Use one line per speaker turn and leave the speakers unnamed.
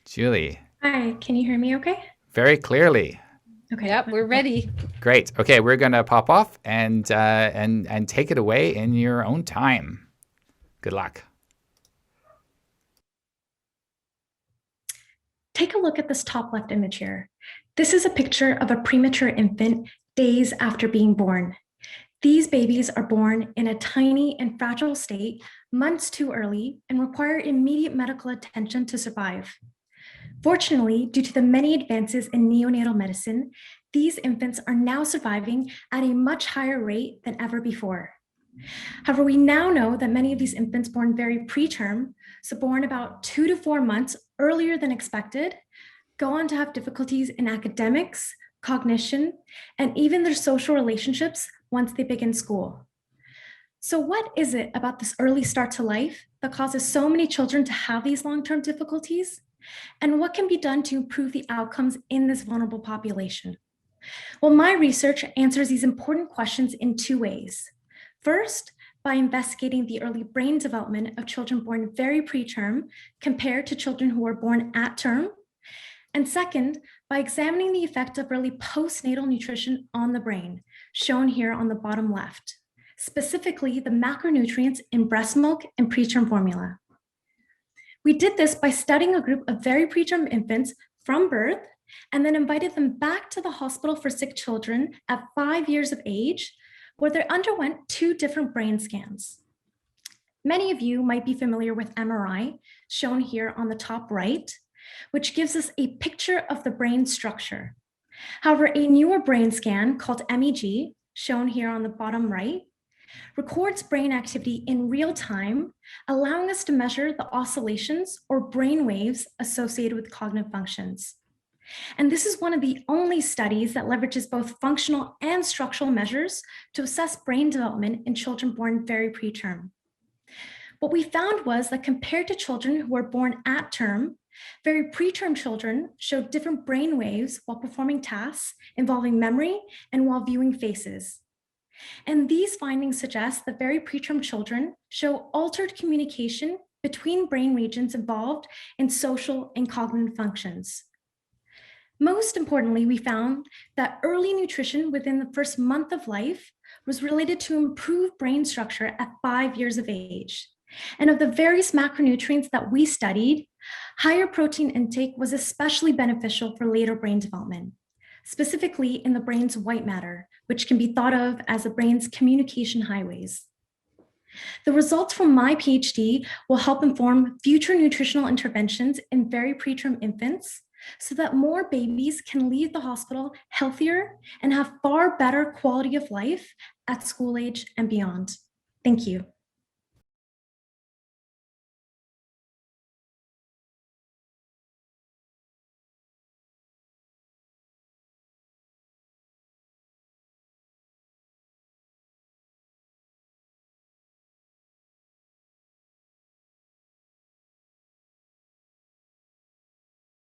Julie,
Hi, can you hear me okay?
very clearly.
Okay,
Yep, we're
wonderful.
ready.
Great. Okay, we're gonna pop off and take it away in your own time. Good luck.
Take a look at this top left image here. This is a picture of a premature infant days after being born. These babies are born in a tiny and fragile state, months too early, and require immediate medical attention to survive. Fortunately, due to the many advances in neonatal medicine, these infants are now surviving at a much higher rate than ever before. However, we now know that many of these infants born very preterm, so born about 2 to 4 months earlier than expected, go on to have difficulties in academics, cognition, and even their social relationships once they begin school. So, what is it about this early start to life that causes so many children to have these long term difficulties? And what can be done to improve the outcomes in this vulnerable population? Well, my research answers these important questions in two ways. First, by investigating the early brain development of children born very preterm compared to children who are born at term. And second, by examining the effect of early postnatal nutrition on the brain, shown here on the bottom left, specifically the macronutrients in breast milk and preterm formula. We did this by studying a group of very preterm infants from birth and then invited them back to the hospital for sick children at 5 years of age, where they underwent two different brain scans. Many of you might be familiar with MRI, shown here on the top right, which gives us a picture of the brain structure. However, a newer brain scan called MEG, shown here on the bottom right, records brain activity in real time, allowing us to measure the oscillations or brain waves associated with cognitive functions. And this is one of the only studies that leverages both functional and structural measures to assess brain development in children born very preterm. What we found was that compared to children who were born at term, very preterm children showed different brain waves while performing tasks involving memory and while viewing faces. And these findings suggest that very preterm children show altered communication between brain regions involved in social and cognitive functions. Most importantly, we found that early nutrition within the first month of life was related to improved brain structure at 5 years of age. And of the various macronutrients that we studied, higher protein intake was especially beneficial for later brain development, specifically in the brain's white matter, which can be thought of as the brain's communication highways. The results from my PhD will help inform future nutritional interventions in very preterm infants so that more babies can leave the hospital healthier and have far better quality of life at school age and beyond. Thank you.